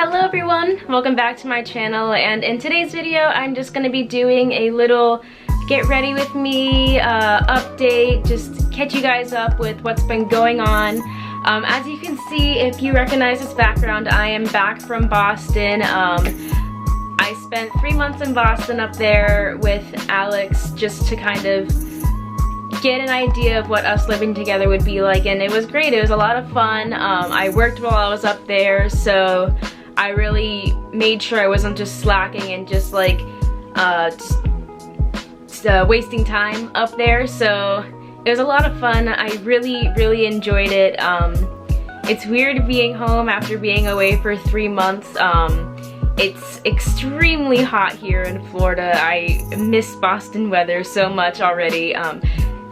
Hello everyone, welcome back to my channel, and in today's video I'm just going to be doing a little get ready with me update, just catch you guys up with what's been going on. As you can see, if you recognize this background, I am back from Boston. I spent 3 months in Boston up there with Alex just to kind of get an idea of what us living together would be like, and it was great. It was a lot of fun. I worked while I was up there, so I really made sure I wasn't just slacking and just like wasting time up there. So it was a lot of fun. I really enjoyed it. It's weird being home after being away for 3 months. It's extremely hot here in Florida. I miss Boston weather so much already.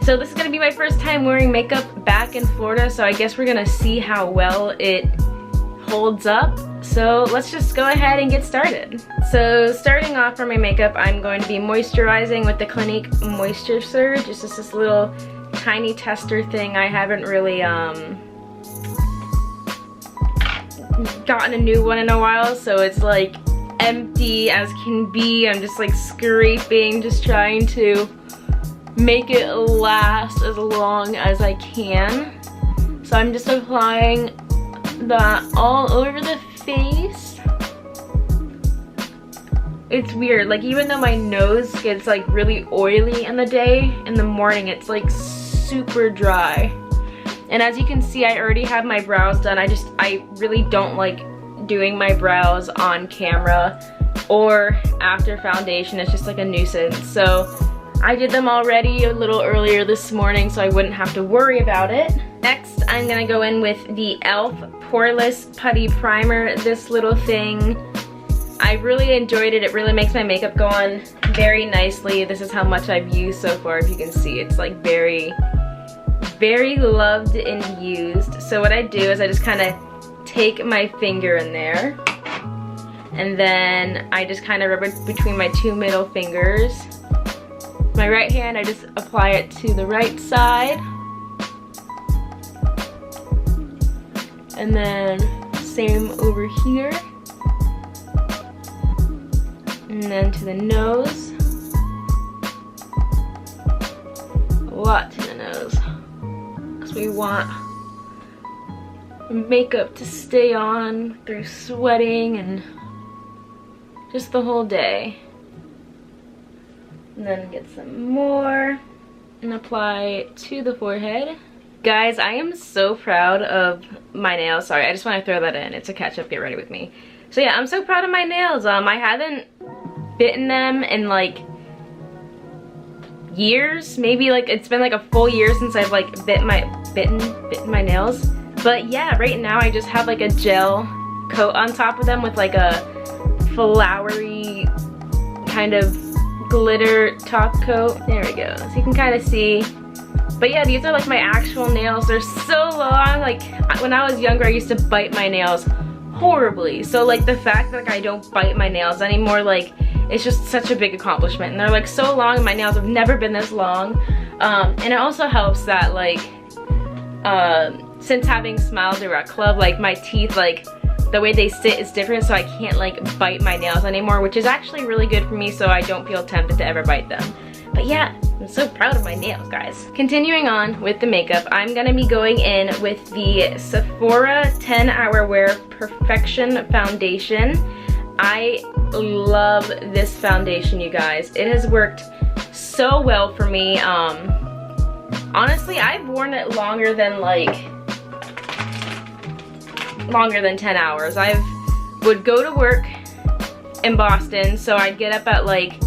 So this is gonna be my first time wearing makeup back in Florida, so I guess we're gonna see how well it holds up. So let's just go ahead and get started. So starting off for my makeup, I'm going to be moisturizing with the Clinique Moisture Surge. It's just this little tiny tester thing. I haven't really gotten a new one in a while, so it's like empty as can be. I'm just like scraping, just trying to make it last as long as I can. So I'm just applying that all over the face. It's weird, like even though my nose gets like really oily in the day, in the morning it's like super dry. And as you can see, I already have my brows done. I really don't like doing my brows on camera or after foundation. It's just like a nuisance. So I did them already a little earlier this morning so I wouldn't have to worry about it. Next, I'm gonna go in with the e.l.f. Poreless Putty Primer. This little thing, I really enjoyed it. It really makes my makeup go on very nicely. This is how much I've used so far. If you can see, it's like very loved and used. So what I do is I just kind of take my finger in there, and then I just kind of rub it between my two middle fingers. My right hand, I just apply it to the right side, and then same over here, and then to the nose, a lot to the nose, because we want makeup to stay on through sweating and just the whole day. And then get some more and apply it to the forehead. Guys, I am so proud of my nails. Sorry, I just want to throw that in. It's a catch up, get ready with me. So yeah, I'm so proud of my nails. I haven't bitten them in like years. Maybe like it's been like a full year since I've like bitten my nails. But yeah, right now I just have like a gel coat on top of them with like a flowery kind of glitter top coat. There we go, so you can kind of see. But yeah, these are like my actual nails. They're so long. Like when I was younger, I used to bite my nails horribly. So like the fact that like, I don't bite my nails anymore, like it's just such a big accomplishment. And they're like so long, and my nails have never been this long. And it also helps that like since having Smile Direct Club, like my teeth, like the way they sit is different, so I can't like bite my nails anymore, which is actually really good for me, so I don't feel tempted to ever bite them. But yeah, I'm so proud of my nails, guys. Continuing on with the makeup, I'm gonna be going in with the Sephora 10 Hour Wear Perfection Foundation. I love this foundation, you guys. It has worked so well for me. Honestly, I've worn it longer than 10 hours. I would go to work in Boston, so I'd get up at like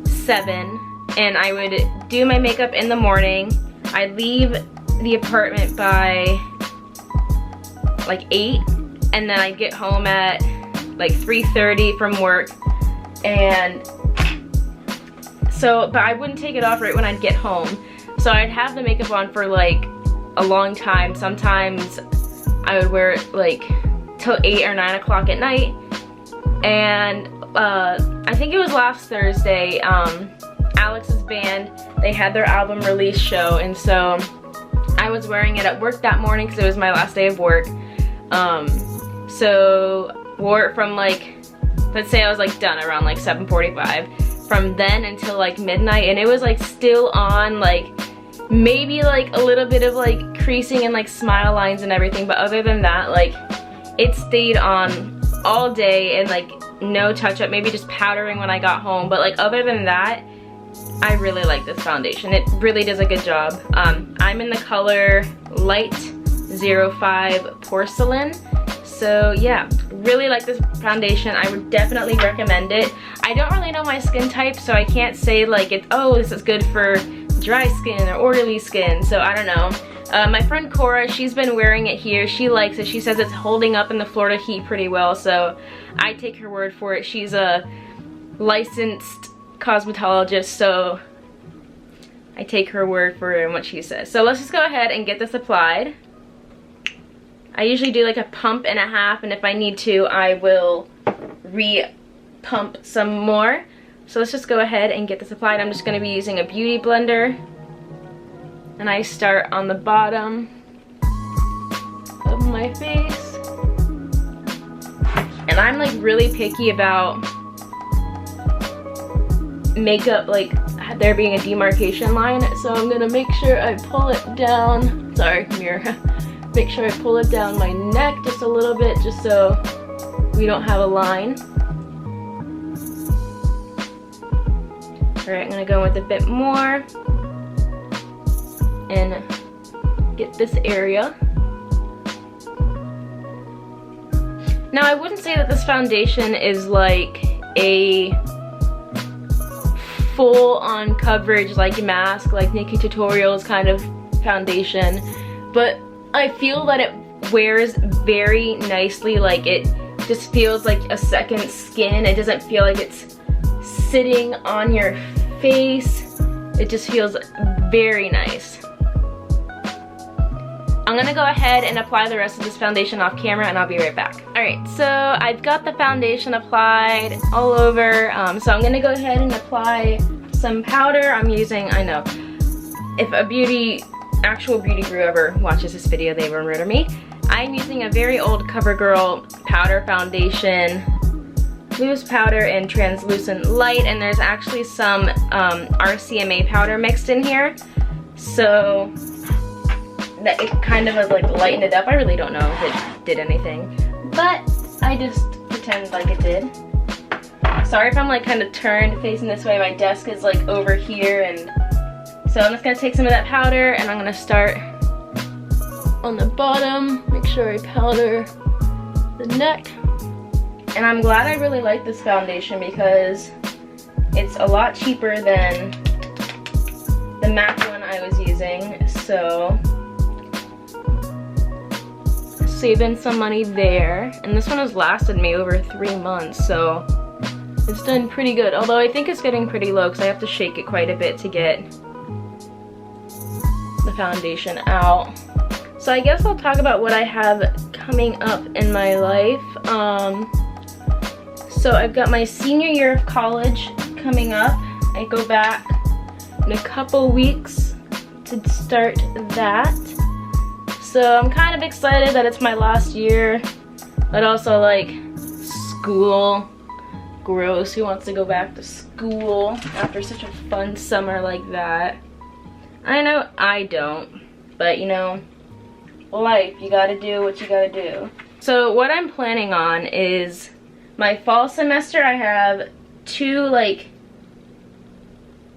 7 and I would do my makeup in the morning. I'd leave the apartment by like 8, and then I'd get home at like 3:30 from work, and so, but I wouldn't take it off right when I'd get home. So I'd have the makeup on for like a long time. Sometimes I would wear it like till 8 or 9 o'clock at night. And I think it was last Thursday, Alex's band, they had their album release show, and so I was wearing it at work that morning because it was my last day of work. So wore it from like, let's say I was like done around like 7:45. From then until like midnight, and it was like still on, like maybe like a little bit of like creasing and like smile lines and everything, but other than that, like it stayed on all day and like no touch up, maybe just powdering when I got home, but like other than that, I really like this foundation. It really does a good job. I'm in the color Light 05 Porcelain. So yeah, really like this foundation. I would definitely recommend it. I don't really know my skin type, so I can't say like it's, oh, this is good for dry skin or oily skin, so I don't know. My friend Cora, she's been wearing it here. She likes it. She says it's holding up in the Florida heat pretty well, so I take her word for it. She's a licensed cosmetologist, so I take her word for it and what she says. So let's just go ahead and get this applied. I usually do like a pump and a half, and if I need to, I will re-pump some more. So let's just go ahead and get this applied. I'm just going to be using a beauty blender, and I start on the bottom of my face. And I'm like really picky about makeup, like there being a demarcation line, so I'm gonna make sure I pull it down. Sorry, mirror. Make sure I pull it down my neck just a little bit, just so we don't have a line. Alright, I'm gonna go with a bit more and get this area. Now, I wouldn't say that this foundation is like a full-on coverage like mask, like Nikki Tutorials kind of foundation, but I feel that it wears very nicely. Like it just feels like a second skin. It doesn't feel like it's sitting on your face. It just feels very nice. I'm gonna go ahead and apply the rest of this foundation off camera, and I'll be right back. Alright, so I've got the foundation applied all over, so I'm gonna go ahead and apply some powder. I'm using, I know, if a actual beauty guru ever watches this video, they will murder me. I'm using a very old CoverGirl powder foundation, loose powder and translucent light, and there's actually some RCMA powder mixed in here, so that it kind of has like lightened it up. I really don't know if it did anything, but I just pretend like it did. Sorry if I'm like kind of turned facing this way. My desk is like over here, and so I'm just gonna take some of that powder and I'm gonna start on the bottom, make sure I powder the neck. And I'm glad I really like this foundation because it's a lot cheaper than the MAC one I was using, so saving some money there. And this one has lasted me over 3 months, so it's done pretty good. Although I think it's getting pretty low because I have to shake it quite a bit to get the foundation out. So I guess I'll talk about what I have coming up in my life. So I've got my senior year of college coming up. I go back in a couple weeks to start that. So I'm kind of excited that it's my last year, but also like school. Gross, who wants to go back to school after such a fun summer like that? I know I don't, but you know, life, you gotta do what you gotta do. So what I'm planning on is my fall semester. I have 2 like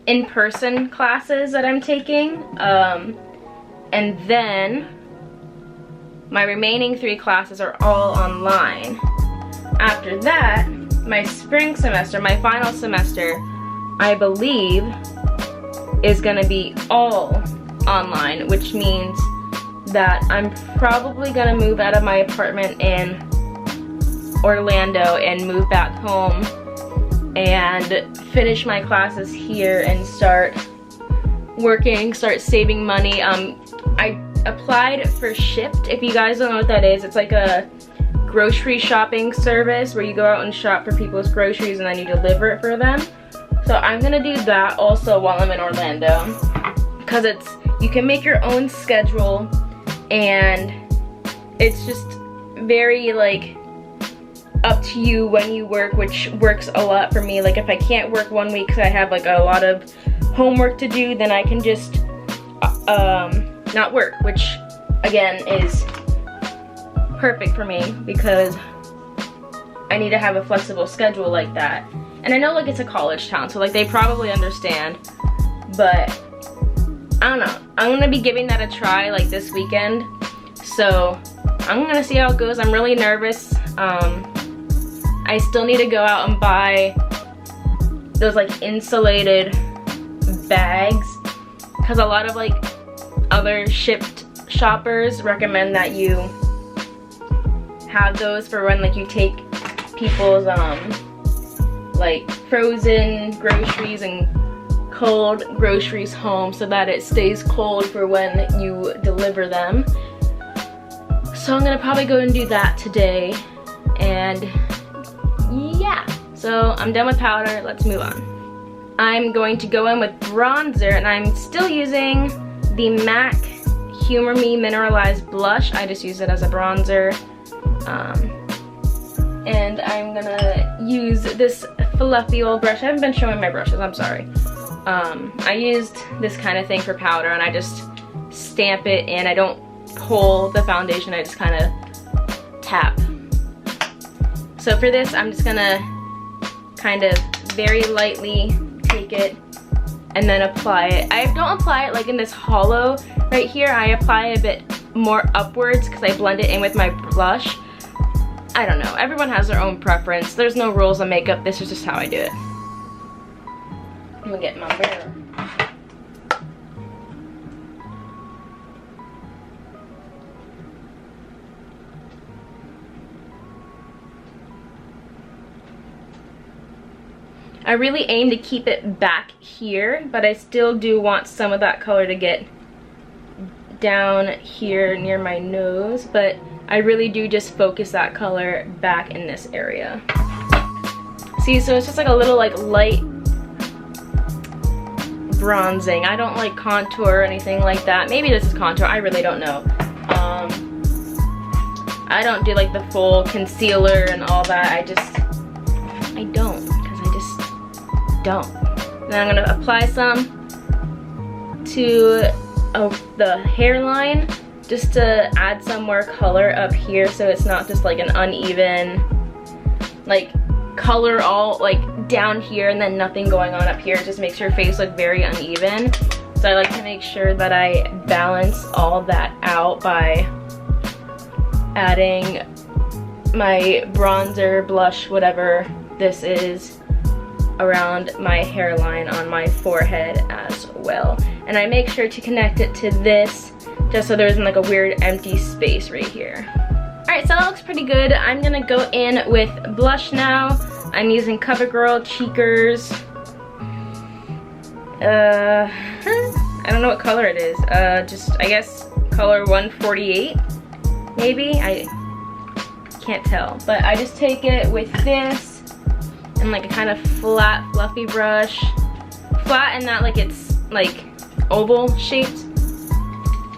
in-person classes that I'm taking, and then my remaining 3 classes are all online. After that, my spring semester, my final semester, I believe is gonna be all online, which means that I'm probably gonna move out of my apartment in Orlando and move back home and finish my classes here and start working, start saving money. I applied for Shipt. If you guys don't know what that is, it's like a grocery shopping service where you go out and shop for people's groceries and then you deliver it for them. So I'm gonna do that also while I'm in Orlando, because you can make your own schedule and it's just very like up to you when you work, which works a lot for me. Like if I can't work one week because I have like a lot of homework to do, then I can just not work, which again is perfect for me because I need to have a flexible schedule like that. And I know like it's a college town, so like they probably understand, but I don't know. I'm gonna be giving that a try like this weekend, so I'm gonna see how it goes. I'm really nervous. I still need to go out and buy those like insulated bags because a lot of like other shipped shoppers recommend that you have those for when like you take people's like frozen groceries and cold groceries home so that it stays cold for when you deliver them. So I'm gonna probably go and do that today, and yeah, so I'm done with powder. Let's move on. I'm going to go in with bronzer, and I'm still using the MAC Humor Me Mineralized Blush. I just use it as a bronzer. And I'm gonna use this fluffy old brush. I haven't been showing my brushes, I'm sorry. I used this kind of thing for powder, and I just stamp it, and I don't pull the foundation, I just kind of tap. So for this, I'm just gonna kind of very lightly take it and then apply it. I don't apply it like in this hollow right here. I apply it a bit more upwards because I blend it in with my blush. I don't know, everyone has their own preference. There's no rules on makeup, this is just how I do it. I'm gonna get my mirror. I really aim to keep it back here, but I still do want some of that color to get down here near my nose, but I really do just focus that color back in this area. See, so it's just like a little like light bronzing. I don't like contour or anything like that. Maybe this is contour, I really don't know. I don't do like the full concealer and all that. I don't, because I just don't. Then I'm gonna apply some to the hairline, just to add some more color up here so it's not just like an uneven like color all like down here and then nothing going on up here. It just makes your face look very uneven. So I like to make sure that I balance all that out by adding my bronzer, blush, whatever this is, around my hairline on my forehead as well. And I make sure to connect it to this just so there isn't like a weird empty space right here. Alright, so that looks pretty good. I'm gonna go in with blush now. I'm using CoverGirl Cheekers. I don't know what color it is. Just, I guess, color 148, maybe? I can't tell. But I just take it with this and like a kind of flat, fluffy brush. Flat in that like it's like oval shaped.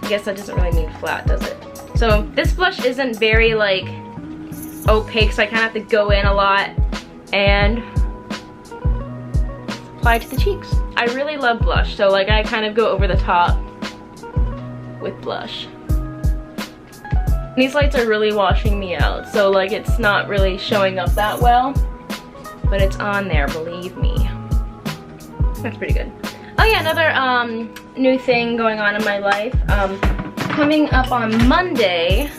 I guess that doesn't really mean flat, does it? So this blush isn't very like opaque, so I kind of have to go in a lot and apply it to the cheeks. I really love blush, so like I kind of go over the top with blush. These lights are really washing me out, so like it's not really showing up that well, but it's on there, believe me. That's pretty good. Oh yeah, another new thing going on in my life. Coming up on Monday,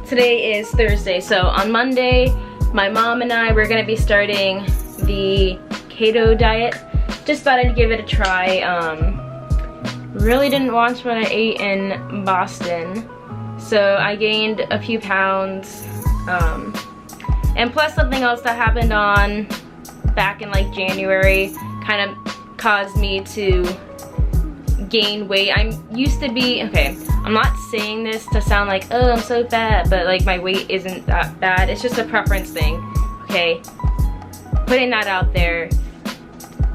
today is Thursday, so on Monday, my mom and I, we're gonna be starting the keto diet. Just thought I'd give it a try. Really didn't watch what I ate in Boston, so I gained a few pounds. And plus something else that happened on back in like January kind of caused me to gain weight. I used to be, okay, I'm not saying this to sound like, oh, I'm so fat, but like my weight isn't that bad. It's just a preference thing, okay? Putting that out there.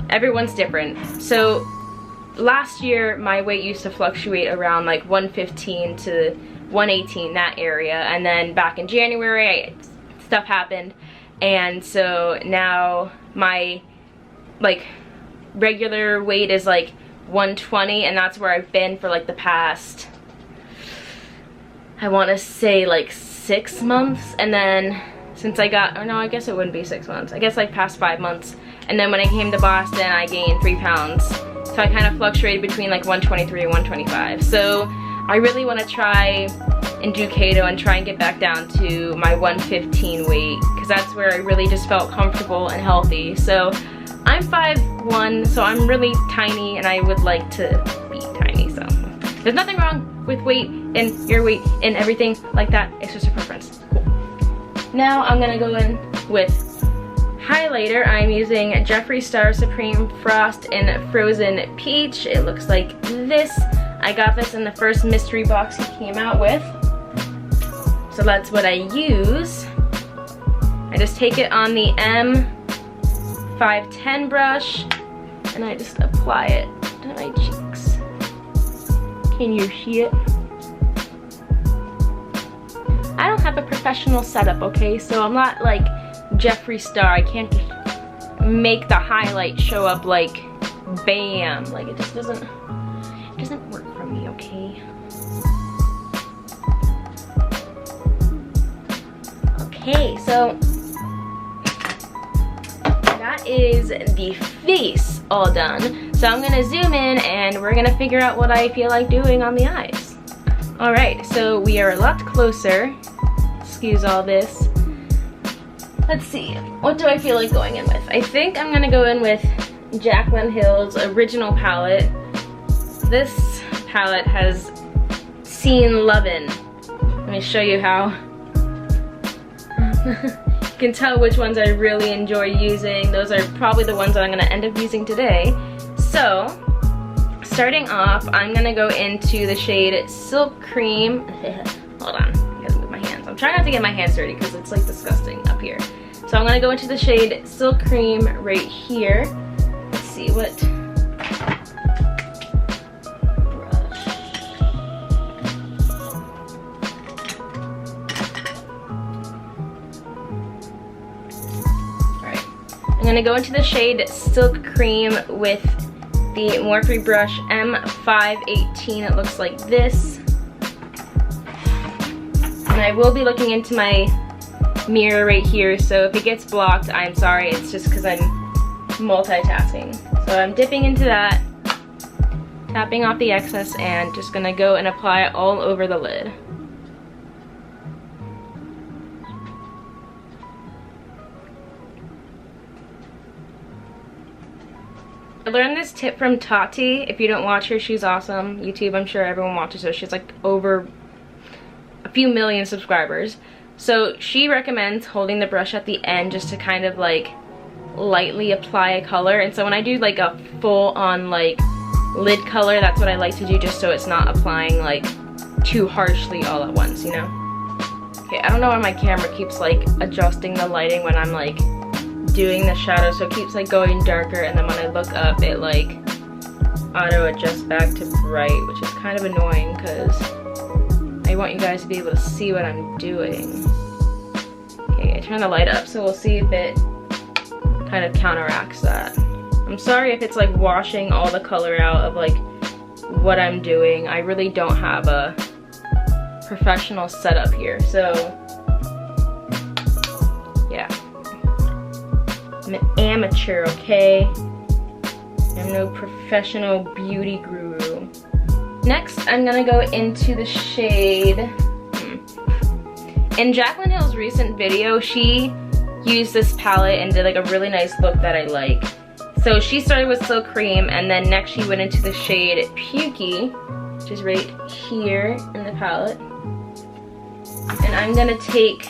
Everyone's different. So last year, my weight used to fluctuate around like 115 to 118, that area. And then back in January, stuff happened. and so now my like regular weight is like 120, and that's where I've been for like the past, I want to say like 6 months. And then since I got, or no, I guess it wouldn't be 6 months, I guess like past 5 months. And then when I came to Boston, I gained 3 pounds. So I kind of fluctuated between like 123 and 125. So I really want to try and do keto and try and get back down to my 115 weight, because that's where I really just felt comfortable and healthy. So I'm 5'1", so I'm really tiny, and I would like to be tiny. So there's nothing wrong with weight and your weight and everything like that. It's just a preference. Cool. Now I'm gonna go in with highlighter. I'm using Jeffree Star Supreme Frost in Frozen Peach. It looks like this. I got this in the first mystery box he came out with. So that's what I use. I just take it on the M510 brush and I just apply it to my cheeks. Can you see it? I don't have a professional setup, okay? So I'm not like Jeffree Star. I can't just make the highlight show up like bam. Like it just doesn't work for me, okay? Okay, so that is the face all done. So I'm gonna zoom in and we're gonna figure out what I feel like doing on the eyes. All right, so we are a lot closer. Excuse all this. Let's see, what do I feel like going in with? I think I'm gonna go in with Jaclyn Hill's original palette. This palette has seen lovin'. Let me show you how. You can tell which ones I really enjoy using. Those are probably the ones that I'm gonna end up using today. So, starting off, I'm gonna go into the shade Silk Cream. Hold on, I gotta move my hands. I'm trying not to get my hands dirty because it's like disgusting up here. So I'm gonna go into the shade Silk Cream right here. Let's see what brush. Alright. I'm gonna go into the shade Silk Cream with the Morphe brush M518. It looks like this. And I will be looking into my mirror right here, so if it gets blocked, I'm sorry. It's just because I'm multitasking. So I'm dipping into that, tapping off the excess, and just gonna go and apply it all over the lid. I learned this tip from Tati. If you don't watch her, she's awesome. YouTube, I'm sure everyone watches her. She's like over a few million subscribers. So she recommends holding the brush at the end just to kind of like lightly apply a color. And so when I do like a full on like lid color, that's what I like to do, just so it's not applying like too harshly all at once, you know? Okay, I don't know why my camera keeps like adjusting the lighting when I'm like doing the shadow, so it keeps like going darker, and then when I look up it like auto adjusts back to bright, which is kind of annoying because I want you guys to be able to see what I'm doing. Okay, I turn the light up, so we'll see if it kind of counteracts that. I'm sorry if it's like washing all the color out of like what I'm doing. I really don't have a professional setup here, so yeah. I'm an amateur, okay? I'm no professional beauty guru. Next, I'm gonna go into the shade. In Jaclyn Hill's recent video, she used this palette and did like a really nice look that I like. So she started with Silk Cream, and then next she went into the shade Pukey, which is right here in the palette. And I'm gonna take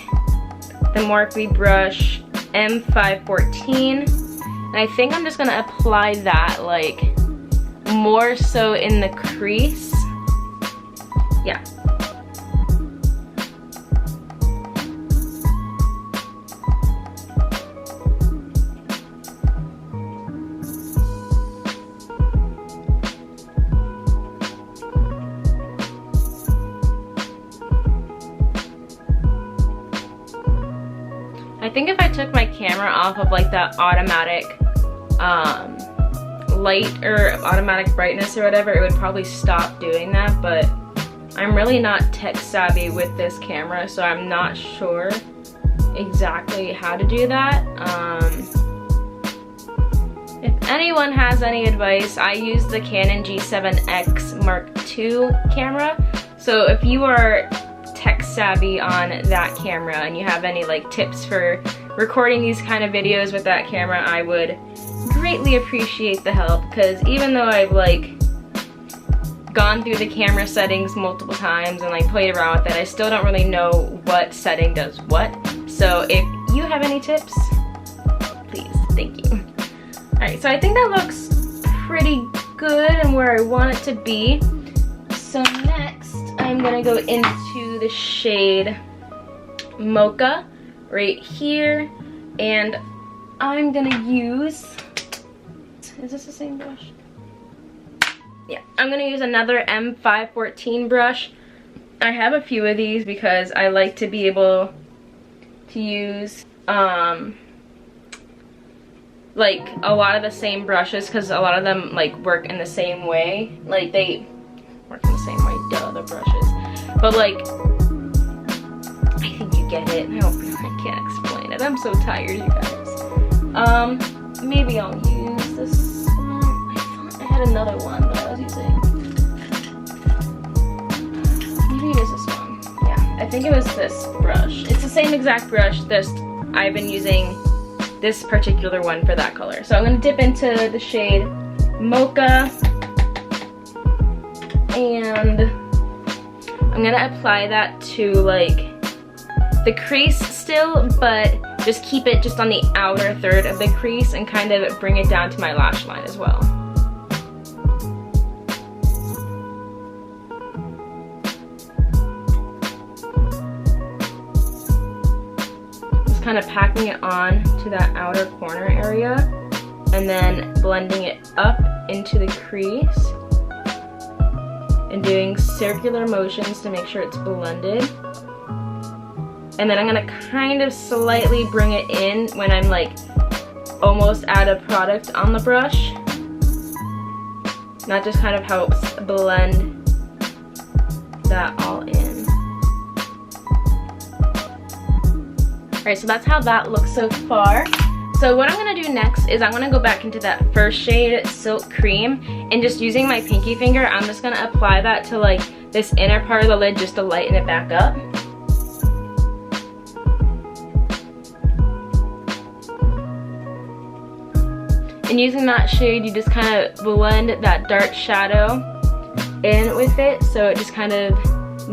the Morphe brush M514, and I think I'm just gonna apply that like more so in the crease. Yeah. I think if I took my camera off of like that automatic light or automatic brightness or whatever, it would probably stop doing that, but I'm really not tech savvy with this camera, so I'm not sure exactly how to do that. If anyone has any advice, I use the Canon G7X Mark II camera, so if you are tech savvy on that camera and you have any like tips for recording these kind of videos with that camera, I would greatly appreciate the help, because even though I've like gone through the camera settings multiple times and like played around with it, I still don't really know what setting does what. So if you have any tips, please, thank you. Alright, so I think that looks pretty good and where I want it to be. So next I'm gonna go into the shade Mocha right here, and I'm gonna use, is this the same brush? Yeah, I'm gonna use another M514 brush. I have a few of these because I like to be able to use like a lot of the same brushes, because a lot of them like work in the same way. Like they work in the same way, duh, the brushes. But like, I think you get it. I can't explain it. I'm so tired, you guys. Maybe I'll use this one. I thought I had another one that I was using. Maybe it is this one. Yeah, I think it was this brush. It's the same exact brush, I've been using this particular one for that color. So I'm gonna dip into the shade Mocha, and I'm gonna apply that to like the crease still, but just keep it just on the outer third of the crease and kind of bring it down to my lash line as well. Just kind of packing it on to that outer corner area and then blending it up into the crease and doing circular motions to make sure it's blended. And then I'm gonna kind of slightly bring it in when I'm like almost out of product on the brush. That just kind of helps blend that all in. Alright, so that's how that looks so far. So what I'm gonna do next is I'm gonna go back into that first shade, Silk Cream, and just using my pinky finger, I'm just gonna apply that to like this inner part of the lid just to lighten it back up. And using that shade, you just kind of blend that dark shadow in with it, so it just kind of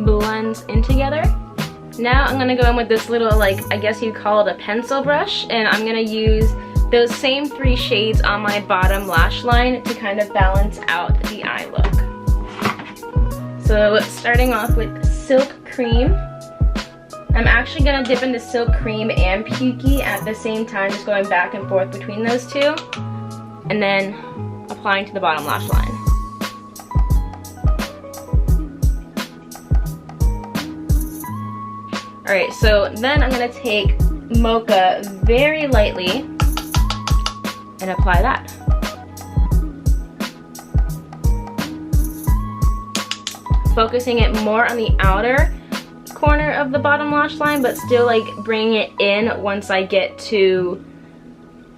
blends in together. Now I'm gonna go in with this little, like, I guess you'd call it a pencil brush, and I'm gonna use those same 3 shades on my bottom lash line to kind of balance out the eye look. So starting off with Silk Cream. I'm actually gonna dip into Silk Cream and Pukey at the same time, just going back and forth between those two, and then applying to the bottom lash line. Alright, so then I'm gonna take Mocha very lightly and apply that. Focusing it more on the outer corner of the bottom lash line, but still like bringing it in once I get to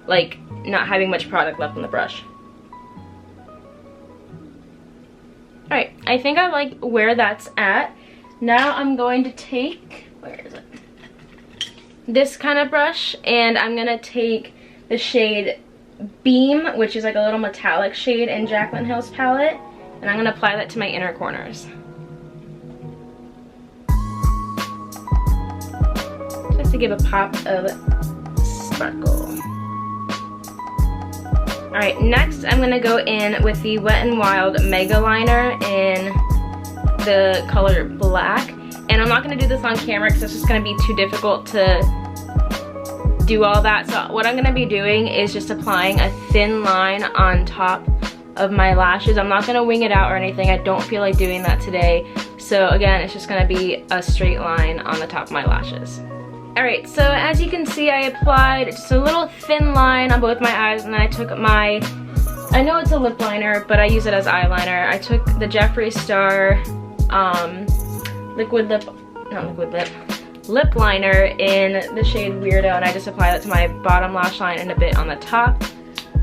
like not having much product left on the brush. Alright, I think I like where that's at. Now I'm going to take, where is it? This kind of brush, and I'm gonna take the shade Beam, which is like a little metallic shade in Jaclyn Hill's palette, and I'm gonna apply that to my inner corners. Just to give a pop of sparkle. Alright, next I'm gonna go in with the Wet n Wild Mega Liner in the color Black. And I'm not gonna do this on camera because it's just gonna be too difficult to do all that. So what I'm gonna be doing is just applying a thin line on top of my lashes. I'm not gonna wing it out or anything. I don't feel like doing that today. So again, it's just gonna be a straight line on the top of my lashes. Alright, so as you can see, I applied just a little thin line on both my eyes, and then I took my, I know it's a lip liner, but I use it as eyeliner. I took the Jeffree Star lip liner in the shade Weirdo, and I just apply that to my bottom lash line and a bit on the top.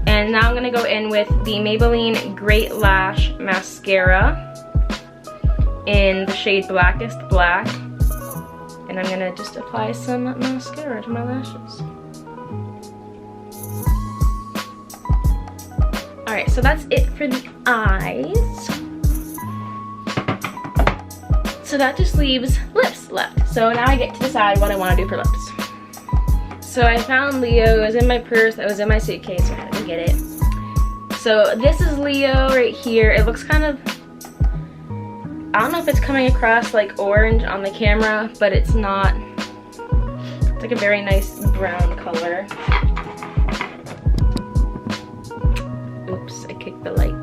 And now I'm gonna go in with the Maybelline Great Lash Mascara in the shade Blackest Black. And I'm gonna just apply some mascara to my lashes. Alright, so that's it for the eyes. So that just leaves lips left. So now I get to decide what I want to do for lips. So I found Leo. It was in my purse. It was in my suitcase. So I had to go get it. So this is Leo right here. It looks kind of, I don't know if it's coming across like orange on the camera, but it's not. It's like a very nice brown color. Oops, I kicked the light.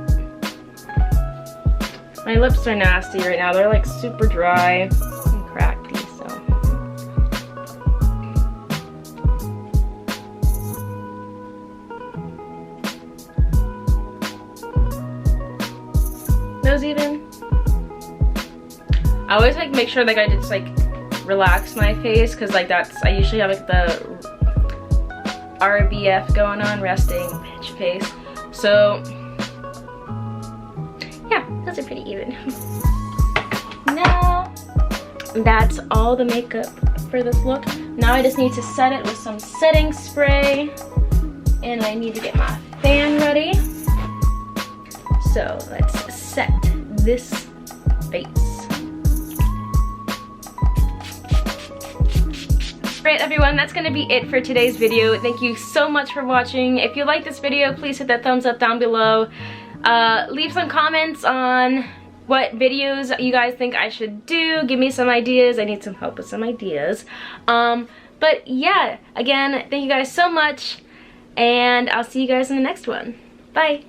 My lips are nasty right now. They're like super dry and crackly, so. Those even. I always like make sure like I just like relax my face, because like I usually have like the RBF going on, resting bitch face. So yeah, those are pretty even. Now that's all the makeup for this look. Now I just need to set it with some setting spray, and I need to get my fan ready. So let's set this face. Alright everyone, that's gonna be it for today's video. Thank you so much for watching. If you like this video, please hit that thumbs up down below. Leave some comments on what videos you guys think I should do. Give me some ideas. I need some help with some ideas. But yeah, again, thank you guys so much, and I'll see you guys in the next one. Bye.